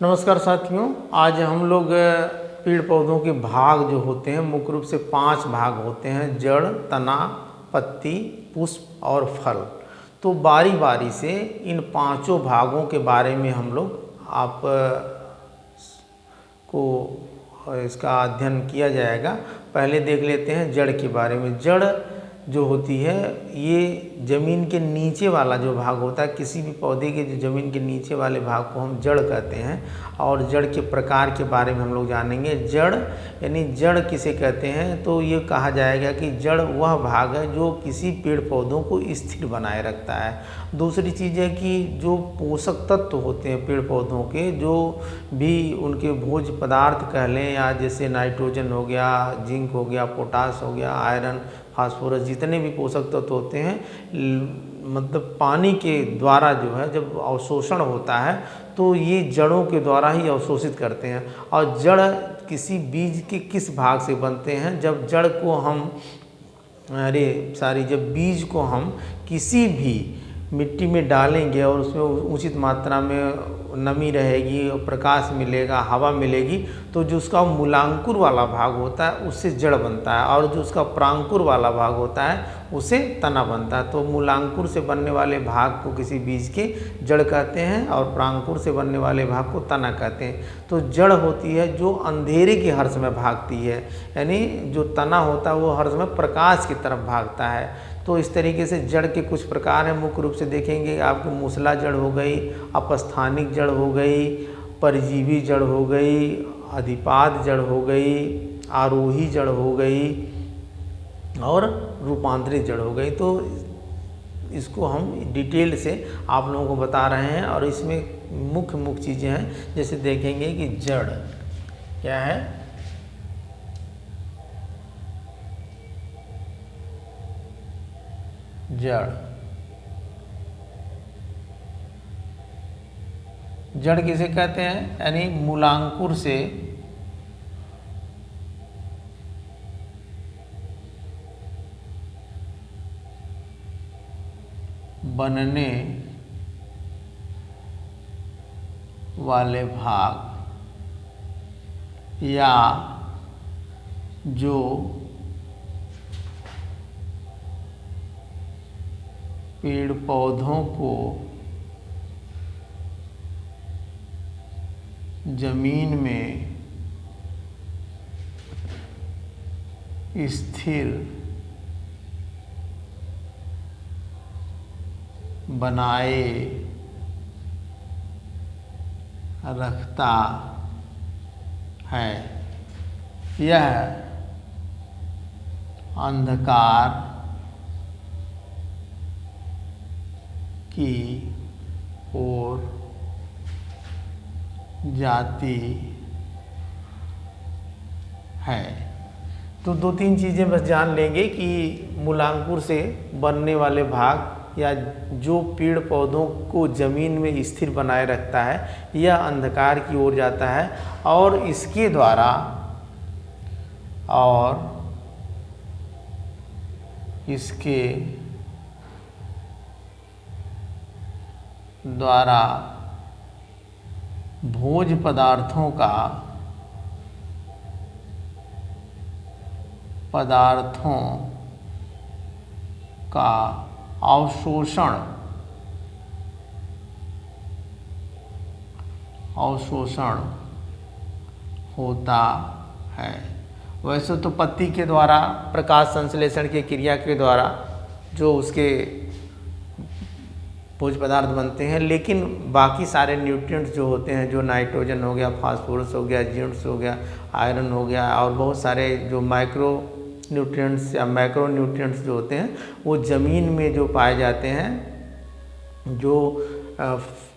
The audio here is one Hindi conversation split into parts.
नमस्कार साथियों, आज हम लोग पेड़ पौधों के भाग जो होते हैं मुख्य रूप से 5 भाग होते हैं: जड़, तना, पत्ती, पुष्प और फल। तो बारी बारी से इन पांचों भागों के बारे में हम लोग आप को इसका अध्ययन किया जाएगा। पहले देख लेते हैं जड़ के बारे में। जड़ जो होती है ये ज़मीन के नीचे वाला जो भाग होता है, किसी भी पौधे के जो ज़मीन के नीचे वाले भाग को हम जड़ कहते हैं। और जड़ के प्रकार के बारे में हम लोग जानेंगे। जड़ यानी जड़ किसे कहते हैं, तो ये कहा जाएगा कि जड़ वह भाग है जो किसी पेड़ पौधों को स्थिर बनाए रखता है। दूसरी चीज़ है कि जो पोषक तत्व होते हैं पेड़ पौधों के, जो भी उनके भोज्य पदार्थ कह लें, या जैसे नाइट्रोजन हो गया, जिंक हो गया, पोटास हो गया, आयरन, फास्फोरस, जितने भी पोषक तत्व होते हैं, मतलब पानी के द्वारा जो है जब अवशोषण होता है तो ये जड़ों के द्वारा ही अवशोषित करते हैं। और जड़ किसी बीज के किस भाग से बनते हैं, जब जड़ को हम जब बीज को हम किसी भी मिट्टी में डालेंगे और उसमें उचित मात्रा में नमी रहेगी, प्रकाश मिलेगा, हवा मिलेगी, तो जो उसका मूलांकुर वाला भाग होता है उससे जड़ बनता है, और जो उसका प्रांकुर वाला भाग होता है उसे तना बनता है। तो मूलांकुर से बनने वाले भाग को किसी बीज के जड़ कहते हैं, और प्रांकुर से बनने वाले भाग को तना कहते हैं। तो जड़ होती है जो अंधेरे की हर समय भागती है, यानी जो तना होता है वो हर समय प्रकाश की तरफ भागता है। तो इस तरीके से जड़ के कुछ प्रकार हैं। मुख्य रूप से देखेंगे आपको मूसला जड़ हो गई, अपस्थानिक जड़ हो गई, परजीवी जड़ हो गई, अधिपाद जड़ हो गई, आरोही जड़ हो गई और रूपांतरित जड़ हो गई। तो इसको हम डिटेल से आप लोगों को बता रहे हैं, और इसमें मुख्य चीज़ें हैं। जैसे देखेंगे कि जड़ क्या है। जड़ किसे कहते हैं, यानी मूलांकुर से बनने वाले भाग, या जो पेड़ पौधों को जमीन में स्थिर बनाए रखता है। यह अंधकार की ओर जाती है। तो 2-3 चीज़ें बस जान लेंगे कि मूलांकुर से बनने वाले भाग, या जो पेड़ पौधों को ज़मीन में स्थिर बनाए रखता है, यह अंधकार की ओर जाता है, और इसके द्वारा भोज्य पदार्थों का अवशोषण होता है। वैसे तो पत्ती के द्वारा प्रकाश संश्लेषण की क्रिया के द्वारा जो उसके भोज्य पदार्थ बनते हैं, लेकिन बाकी सारे न्यूट्रिएंट्स जो होते हैं, जो नाइट्रोजन हो गया, फास्फोरस हो गया, जिंक्स हो गया, आयरन हो गया, और बहुत सारे जो माइक्रो न्यूट्रिएंट्स या मैक्रो न्यूट्रिएंट्स जो होते हैं, वो ज़मीन में जो पाए जाते हैं, जो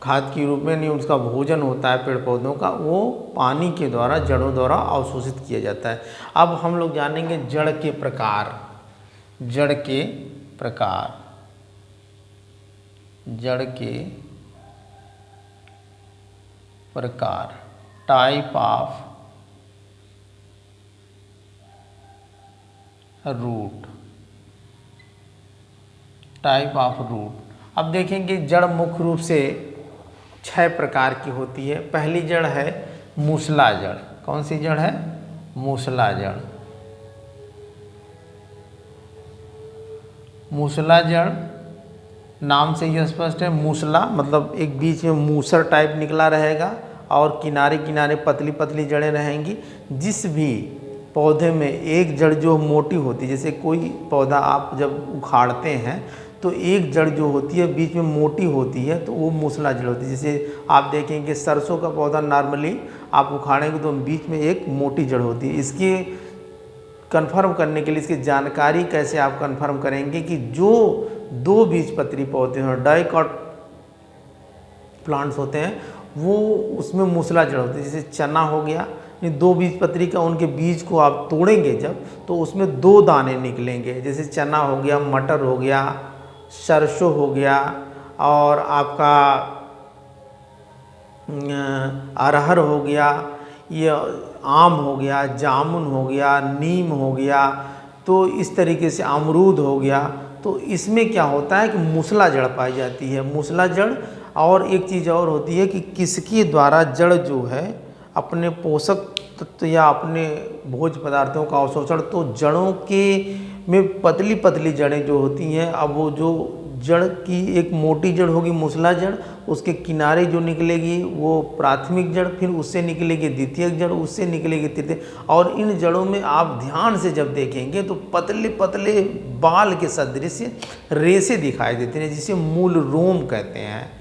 खाद के रूप में नहीं उसका भोजन होता है पेड़ पौधों का, वो पानी के द्वारा, जड़ों द्वारा अवशोषित किया जाता है। अब हम लोग जानेंगे जड़ के प्रकार। जड़ के प्रकार, टाइप ऑफ रूट। अब देखेंगे जड़ मुख्य रूप से 6 प्रकार की होती है। पहली जड़ है मूसला जड़। कौन सी जड़ है? मूसला जड़। मूसला जड़ नाम से ही स्पष्ट है। मूसला मतलब एक बीच में मूसर टाइप निकला रहेगा और किनारे किनारे पतली पतली जड़ें रहेंगी। जिस भी पौधे में एक जड़ जो मोटी होती है, जैसे कोई पौधा आप जब उखाड़ते हैं तो एक जड़ जो होती है बीच में मोटी होती है, तो वो मूसला जड़ होती है। जैसे आप देखेंगे सरसों का पौधा नॉर्मली आप उखाड़ेंगे तो बीच में एक मोटी जड़ होती है। इसकी कन्फर्म करने के लिए इसकी जानकारी कैसे आप कन्फर्म करेंगे कि जो 2 बीजपत्री पौधे हैं, डाइकॉट प्लांट्स होते हैं, वो उसमें मूसला जड़ होती है। जैसे चना हो गया, ये 2 बीजपत्री का, उनके बीज को आप तोड़ेंगे जब तो उसमें 2 दाने निकलेंगे। जैसे चना हो गया, मटर हो गया, सरसों हो गया और आपका अरहर हो गया, ये आम हो गया, जामुन हो गया, नीम हो गया, तो इस तरीके से अमरूद हो गया। तो इसमें क्या होता है कि मूसला जड़ पाई जाती है। मूसला जड़। और एक चीज़ और होती है कि किसके द्वारा जड़ जो है अपने पोषक तत्व या अपने भोज्य पदार्थों का अवशोषण, तो जड़ों के में पतली पतली जड़ें जो होती हैं, अब वो जो जड़ की एक मोटी जड़ होगी मूसला जड़, उसके किनारे जो निकलेगी वो प्राथमिक जड़, फिर उससे निकलेगी द्वितीयक जड़, उससे निकलेगी तृतीय। और इन जड़ों में आप ध्यान से जब देखेंगे तो पतले पतले बाल के सदृश रेशे दिखाई देते हैं, जिसे मूल रोम कहते हैं,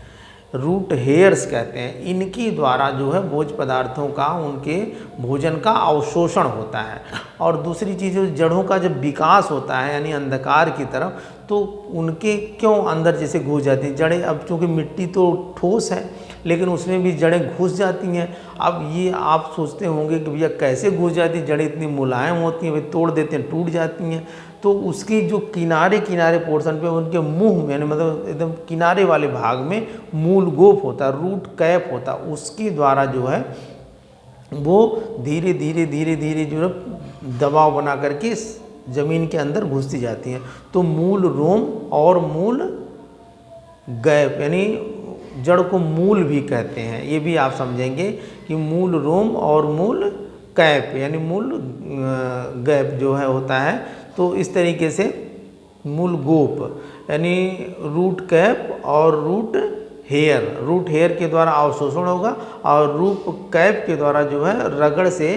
रूट हेयर्स कहते हैं। इनके द्वारा जो है भोज्य पदार्थों का, उनके भोजन का अवशोषण होता है। और दूसरी चीज़, जड़ों का जब विकास होता है यानी अंधकार की तरफ, तो उनके क्यों अंदर जैसे घुस जाती हैं जड़ें। अब चूँकि मिट्टी तो ठोस है लेकिन उसमें भी जड़ें घुस जाती हैं। अब ये आप सोचते होंगे कि भैया कैसे घुस जाती, जड़ें इतनी मुलायम होती हैं, वे तोड़ देते हैं टूट जाती हैं। तो उसकी जो किनारे किनारे पोर्शन पे उनके मुंह में यानी मतलब एकदम किनारे वाले भाग में मूल गोप होता है, रूट कैप होता है, उसके द्वारा जो है वो धीरे धीरे धीरे धीरे जो है दबाव बना करके ज़मीन के अंदर घुसती जाती हैं। तो मूल रोम और मूल गैप यानी जड़ को मूल भी कहते हैं। ये भी आप समझेंगे कि मूल रोम और मूल कैप यानी मूल गैप जो है होता है। तो इस तरीके से मूल गोप यानी रूट कैप और रूट हेयर के द्वारा अवशोषण होगा और रूट कैप के द्वारा जो है रगड़ से,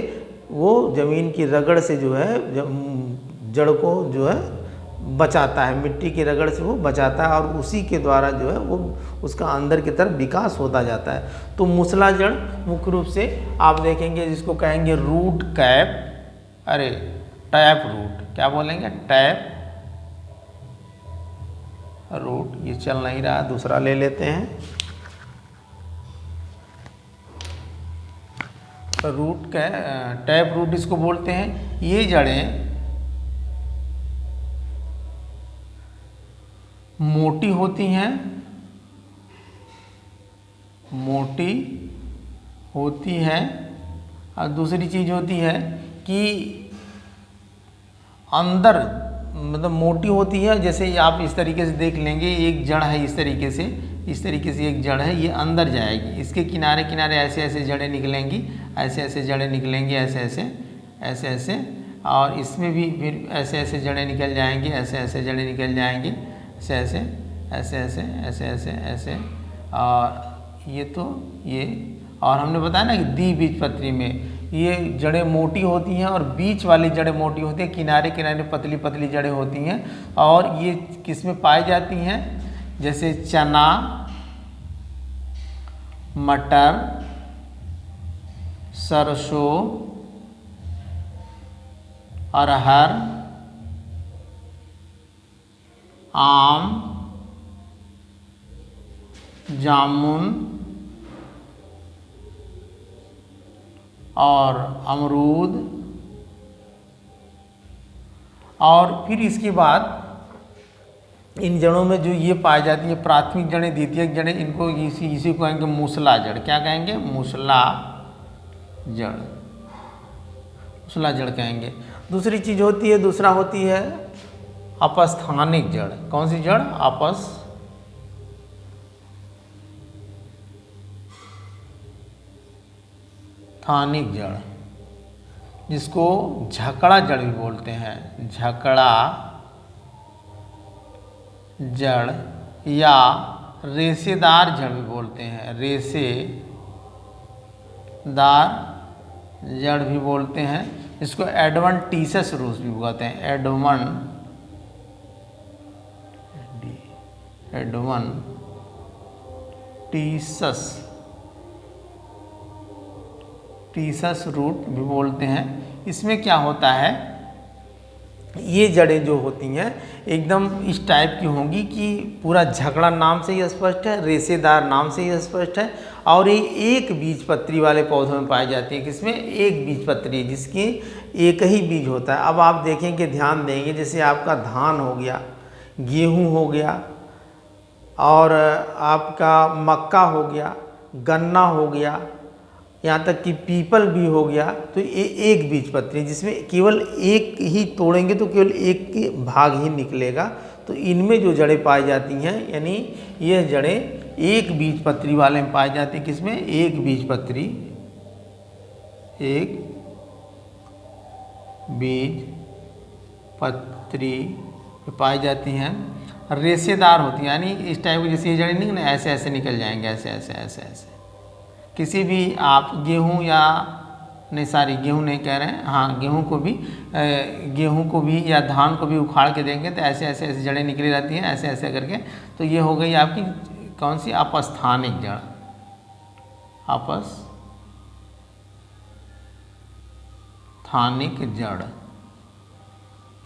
वो ज़मीन की रगड़ से जो है जड़ को जो है बचाता है, मिट्टी की रगड़ से वो बचाता है और उसी के द्वारा जो है वो उसका अंदर की तरफ विकास होता जाता है। तो मूसला जड़ मुख्य रूप से आप देखेंगे जिसको कहेंगे रूट कैप, अरे टैप रूट, क्या बोलेंगे, टैप रूट। ये चल नहीं रहा, दूसरा ले लेते हैं। रूट का टैप रूट इसको बोलते हैं। ये जड़ें मोटी होती हैं, और दूसरी चीज़ होती है कि अंदर मतलब मोटी होती है। जैसे आप इस तरीके से देख लेंगे, एक जड़ है इस तरीके से एक जड़ है, ये अंदर जाएगी, इसके किनारे किनारे ऐसे ऐसे जड़ें निकलेंगी, ऐसे जड़ें निकलेंगी, ऐसे, और इसमें भी फिर ऐसे जड़ें निकल जाएंगी, ऐसे जड़ें निकल जाएंगी, ऐसे। और ये तो ये, और हमने बताया ना कि द्विबीजपत्री में ये जड़ें मोटी होती हैं और बीच वाली जड़ें मोटी होती हैं, किनारे किनारे पतली पतली जड़ें होती हैं। और ये किस में पाई जाती हैं, जैसे चना, मटर, सरसों, अरहर, आम, जामुन और अमरूद। और फिर इसके बाद इन जड़ों में जो ये पाई जाती है प्राथमिक जड़ें, द्वितीयक जड़ें, इनको इसी को कहेंगे मूसला जड़। क्या कहेंगे, मूसला जड़ कहेंगे। दूसरी चीज़ होती है, दूसरा होती है अपस्थानिक जड़। कौन सी जड़, स्थानिक जड़, जिसको झकड़ा जड़ भी बोलते हैं, झकड़ा जड़ या रेशेदार जड़ भी बोलते हैं, रेशेदार जड़ भी बोलते हैं। इसको एडवेंटिशियस रूट्स भी कहते हैं, एडवेंटिशियस रूट भी बोलते हैं। इसमें क्या होता है, ये जड़ें जो होती हैं एकदम इस टाइप की होंगी कि पूरा झकड़ा नाम से ही स्पष्ट है, रेशेदार नाम से ही स्पष्ट है, और ये एक बीजपत्री वाले पौधों में पाई जाती है। किसमें? एक बीजपत्री, जिसकी एक ही बीज होता है। अब आप देखेंगे, ध्यान देंगे, जैसे आपका धान हो गया, गेहूँ हो गया, और आपका मक्का हो गया, गन्ना हो गया, यहाँ तक कि पीपल भी हो गया, तो ये एक बीजपत्री, जिसमें केवल एक ही तोड़ेंगे तो केवल एक भाग ही निकलेगा। तो इनमें जो जड़ें पाई जाती हैं, यानी ये जड़ें एक बीजपत्री वाले में पाई जाती हैं। किसमें? एक बीजपत्री पाई जाती हैं। रेशेदार होती हैं, यानी इस टाइप की, जैसे ये जड़ें नहीं ना, ऐसे ऐसे निकल जाएंगे, ऐसे ऐसे ऐसे ऐसे। किसी भी आप गेहूँ या नहीं, सारी गेहूँ नहीं कह रहे हैं, हाँ गेहूँ को भी या धान को भी उखाड़ के देंगे तो ऐसे ऐसे ऐसे जड़ें निकली रहती हैं, ऐसे ऐसे करके। तो ये हो गई आपकी कौन सी? अपस्थानिक जड़, अपस्थानिक जड़।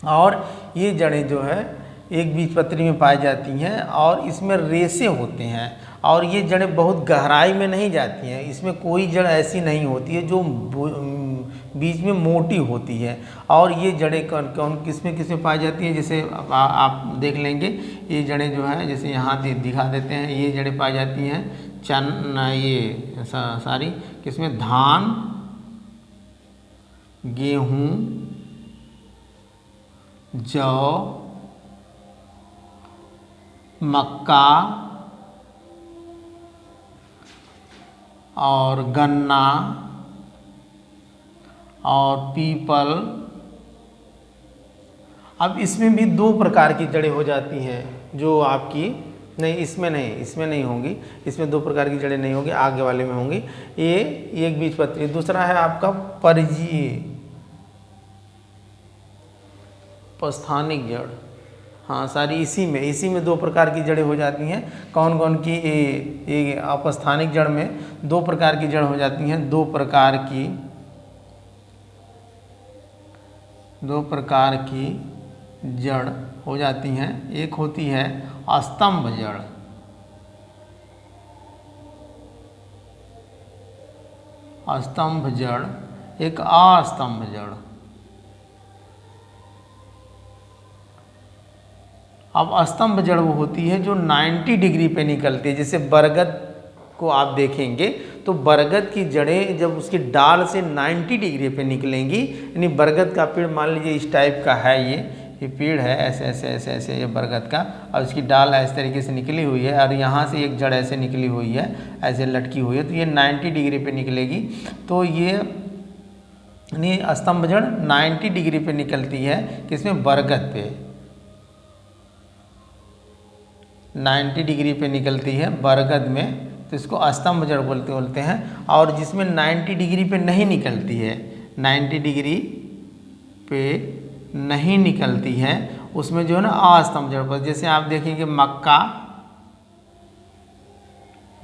और ये जड़ें जो है एक बीजपत्री में पाई जाती हैं, और इसमें रेशे होते हैं, और ये जड़ें बहुत गहराई में नहीं जाती हैं। इसमें कोई जड़ ऐसी नहीं होती है जो बीच में मोटी होती है। और ये जड़ें कौन किसमें पाई जाती हैं? जैसे आप देख लेंगे, ये जड़ें जो हैं, जैसे यहाँ दिखा देते हैं, ये जड़ें पाई जाती हैं ये सारी किसमें? धान, गेहूँ, जौ, मक्का और गन्ना और पीपल। अब इसमें भी दो प्रकार की जड़ें हो जाती हैं, जो आपकी नहीं, इसमें नहीं होंगी। इसमें दो प्रकार की जड़ें नहीं होंगी, आगे वाले में होंगी। ये एक बीजपत्री, दूसरा है आपका अपस्थानिक जड़। हाँ, सारी इसी में दो प्रकार की जड़ें हो जाती हैं। कौन कौन की? ये अपस्थानिक जड़ में दो प्रकार की जड़ हो जाती हैं, दो प्रकार की जड़ हो जाती हैं। एक होती है स्तंभ जड़, एक अस्तंभ जड़। अब स्तंभ जड़ वो होती है जो 90 डिग्री पे निकलती है। जैसे बरगद को आप देखेंगे तो बरगद की जड़ें जब उसकी डाल से 90 डिग्री पे निकलेंगी, यानी बरगद का पेड़ मान लीजिए इस टाइप का है, ये पेड़ है, ऐसे ऐसे ऐसे ऐसे ये बरगद का, और इसकी डाल इस तरीके से निकली हुई है, और यहाँ से एक जड़ ऐसे निकली हुई है, ऐसे लटकी हुई है, तो ये 90 डिग्री पे निकलेगी। तो ये यानी स्तंभ जड़ 90 डिग्री पे निकलती है, किसमें? बरगद पे 90 डिग्री पे निकलती है बरगद में, तो इसको स्तंभ जड़ बोलते हैं। और जिसमें 90 डिग्री पे नहीं निकलती है, 90 डिग्री पे नहीं निकलती है, उसमें जो है ना अस्तंभ जड़ पर, जैसे आप देखेंगे मक्का,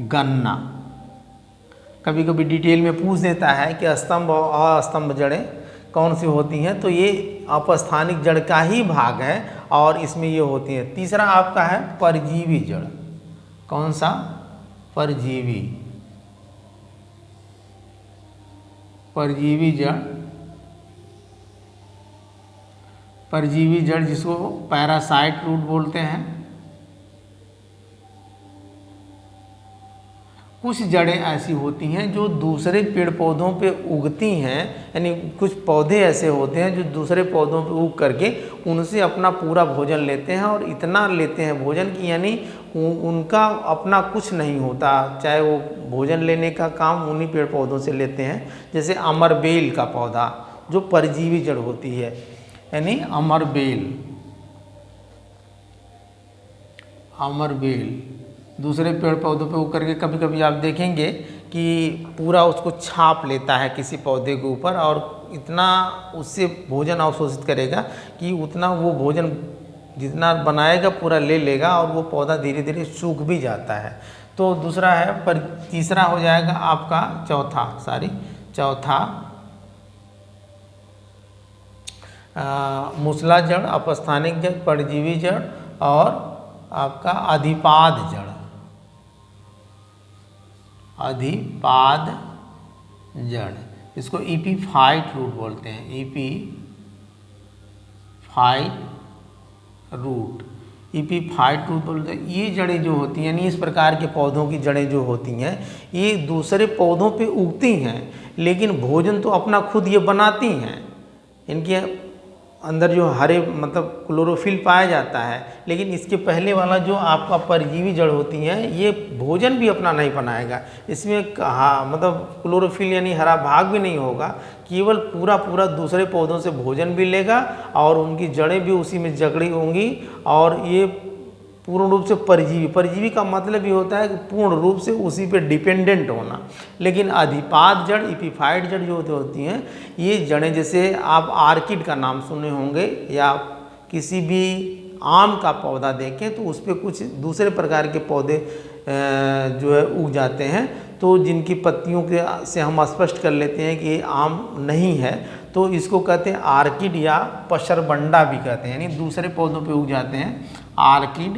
गन्ना, कभी कभी डिटेल में पूछ देता है कि स्तंभ और अस्तंभ जड़ें कौन सी होती हैं, तो ये अपस्थानिक जड़ का ही भाग है, और इसमें ये होती है। तीसरा आपका है परजीवी जड़। कौन सा? परजीवी जड़, जिसको पैरासाइट रूट बोलते हैं। कुछ जड़ें ऐसी होती हैं जो दूसरे पेड़ पौधों पे उगती हैं, यानी कुछ पौधे ऐसे होते हैं जो दूसरे पौधों पे उग करके उनसे अपना पूरा भोजन लेते हैं, और इतना लेते हैं भोजन कि यानी उनका अपना कुछ नहीं होता, चाहे वो भोजन लेने का काम उन्हीं पेड़ पौधों से लेते हैं। जैसे अमरबेल का पौधा जो परजीवी जड़ होती है, यानी अमरबेल दूसरे पेड़ पौधों पे वो करके कभी कभी आप देखेंगे कि पूरा उसको छाप लेता है किसी पौधे के ऊपर, और इतना उससे भोजन अवशोषित करेगा कि उतना वो भोजन जितना बनाएगा पूरा ले लेगा, और वो पौधा धीरे धीरे सूख भी जाता है। तो दूसरा है, पर तीसरा हो जाएगा आपका चौथा मूसला जड़, अपस्थानिक जड़, परजीवी जड़ और आपका अधिपाद जड़। इसको ईपीफाइट रूट बोलते हैं, ईपीफाइट रूट बोलते हैं। ये जड़ें जो होती हैं, यानी इस प्रकार के पौधों की जड़ें जो होती हैं, ये दूसरे पौधों पे उगती हैं, लेकिन भोजन तो अपना खुद ये बनाती हैं। इनके अंदर जो हरे मतलब क्लोरोफिल पाया जाता है, लेकिन इसके पहले वाला जो आपका परजीवी जड़ होती हैं, ये भोजन भी अपना नहीं बनाएगा। इसमें मतलब क्लोरोफिल यानी हरा भाग भी नहीं होगा, केवल पूरा दूसरे पौधों से भोजन भी लेगा और उनकी जड़ें भी उसी में जकड़ी होंगी। और ये पूर्ण रूप से परजीवी का मतलब ये होता है कि पूर्ण रूप से उसी पे डिपेंडेंट होना। लेकिन अधिपाद जड़, ईपीफाइट जड़ जो होती हैं, ये जड़ें, जैसे आप आर्किड का नाम सुने होंगे या किसी भी आम का पौधा देखें तो उस पर कुछ दूसरे प्रकार के पौधे जो है उग जाते हैं, तो जिनकी पत्तियों के से हम स्पष्ट कर लेते हैं कि आम नहीं है, तो इसको कहते हैं आर्किड या पशरबंडा भी कहते हैं, यानी दूसरे पौधों पे उग जाते हैं। आर्किड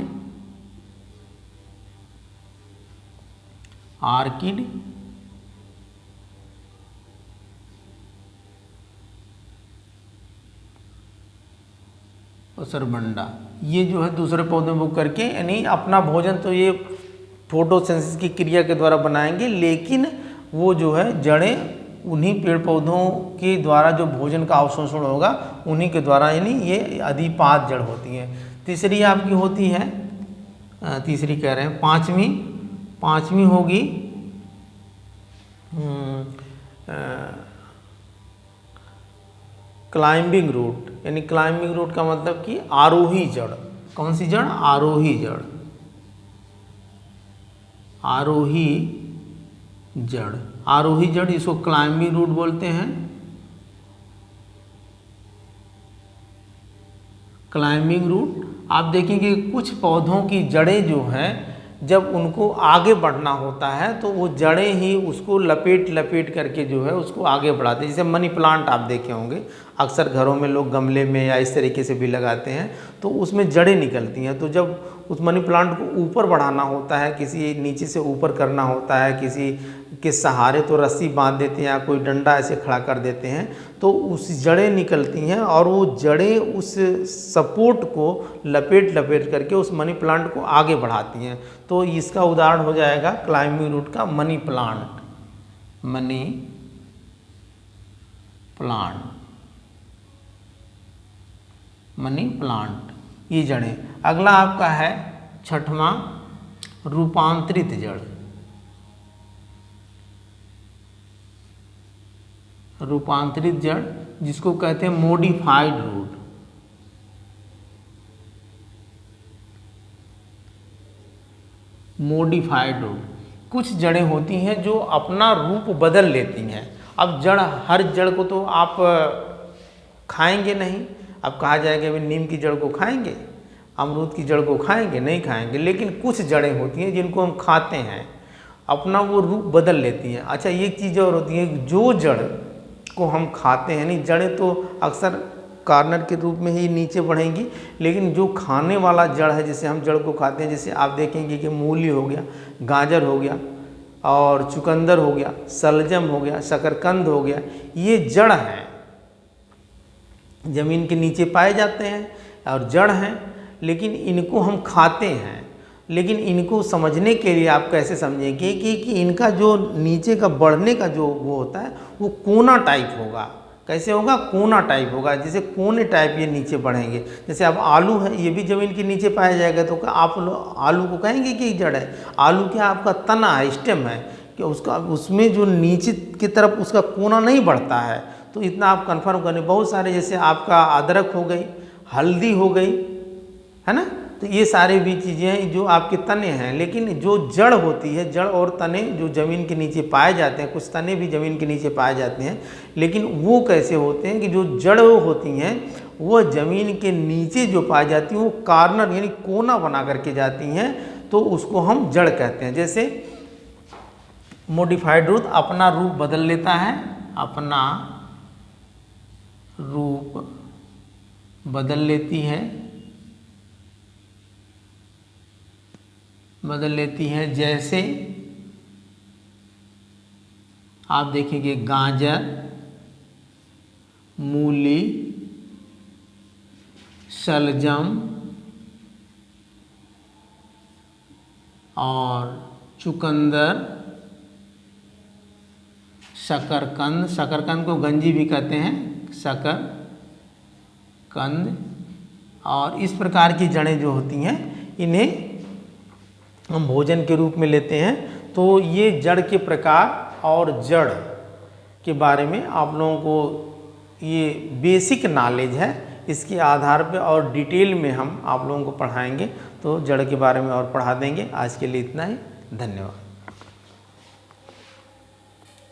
पशरबंडा, ये जो है दूसरे पौधों में उग करके, यानी अपना भोजन तो ये फोटोसिंथेसिस की क्रिया के द्वारा बनाएंगे, लेकिन वो जो है जड़ें उन्हीं पेड़ पौधों के द्वारा जो भोजन का अवशोषण होगा उन्हीं के द्वारा, यानी ये अधिपाद जड़ होती हैं। तीसरी आपकी होती है, तीसरी कह रहे हैं, पांचवी होगी क्लाइंबिंग रूट, यानी क्लाइंबिंग रूट का मतलब कि आरोही जड़। कौन सी जड़? आरोही जड़, इसको क्लाइंबिंग रूट बोलते हैं। क्लाइंबिंग रूट आप देखेंगे कुछ पौधों की जड़ें जो हैं, जब उनको आगे बढ़ना होता है तो वो जड़ें ही उसको लपेट करके जो है उसको आगे बढ़ाते हैं। जैसे मनी प्लांट आप देखे होंगे, अक्सर घरों में लोग गमले में या इस तरीके से भी लगाते हैं, तो उसमें जड़ें निकलती हैं। तो जब उस मनी प्लांट को ऊपर बढ़ाना होता है, किसी नीचे से ऊपर करना होता है, किसी के सहारे तो रस्सी बांध देते हैं या कोई डंडा ऐसे खड़ा कर देते हैं, तो उस जड़ें निकलती हैं और वो जड़ें उस सपोर्ट को लपेट करके उस मनी प्लांट को आगे बढ़ाती हैं। तो इसका उदाहरण हो जाएगा क्लाइंबिंग रूट का मनी प्लांट, ये जड़ें। अगला आपका है छठवां रूपांतरित जड़। रूपांतरित जड़ जिसको कहते हैं मॉडिफाइड रूट। कुछ जड़ें होती हैं जो अपना रूप बदल लेती हैं। अब हर जड़ को तो आप खाएंगे नहीं। अब कहा जाएगा भाई नीम की जड़ को खाएंगे, अमरूद की जड़ को खाएंगे, नहीं खाएंगे। लेकिन कुछ जड़ें होती हैं जिनको हम खाते हैं, अपना वो रूप बदल लेती हैं। अच्छा, ये चीज़ और होती है, जो जड़ को हम खाते हैं, नहीं जड़ें तो अक्सर कार्नर के रूप में ही नीचे बढ़ेंगी, लेकिन जो खाने वाला जड़ है, जैसे हम जड़ को खाते हैं, जैसे आप देखेंगे कि मूली हो गया, गाजर हो गया और चुकंदर हो गया, सलजम हो गया, शकरकंद हो गया, ये जड़ हैं, ज़मीन के नीचे पाए जाते हैं और जड़ हैं, लेकिन इनको हम खाते हैं। लेकिन इनको समझने के लिए आप कैसे समझेंगे कि इनका जो नीचे का बढ़ने का जो वो होता है वो कोना टाइप होगा। कैसे होगा, कोना टाइप होगा, जैसे कोने टाइप ये नीचे बढ़ेंगे। जैसे अब आलू है, ये भी ज़मीन के नीचे पाया जाएगा, तो क्या आप आलू को कहेंगे कि जड़ है? आलू क्या आपका तना है, स्टेम है, कि उसका उसमें जो नीचे की तरफ उसका कोना नहीं बढ़ता है। तो इतना आप कंफर्म करें। बहुत सारे जैसे आपका अदरक हो गई, हल्दी हो गई, है ना, तो ये सारे भी चीज़ें हैं जो आपके तने हैं। लेकिन जो जड़ होती है, जड़ और तने जो ज़मीन के नीचे पाए जाते हैं, कुछ तने भी ज़मीन के नीचे पाए जाते हैं, लेकिन वो कैसे होते हैं कि जो जड़ होती हैं वो ज़मीन के नीचे जो पाई जाती हैं वो कार्नर यानी कोना बना करके जाती हैं, तो उसको हम जड़ कहते हैं। जैसे मॉडिफाइड रूट अपना रूप बदल लेता है, अपना रूप बदल लेती है, जैसे आप देखेंगे गाजर, मूली, शलजम और चुकंदर, शकरकंद को गंजी भी कहते हैं, शकरकंद, और इस प्रकार की जड़ें जो होती हैं इन्हें हम भोजन के रूप में लेते हैं। तो ये जड़ के प्रकार और जड़ के बारे में आप लोगों को ये बेसिक नॉलेज है, इसके आधार पे और डिटेल में हम आप लोगों को पढ़ाएंगे, तो जड़ के बारे में और पढ़ा देंगे। आज के लिए इतना ही, धन्यवाद।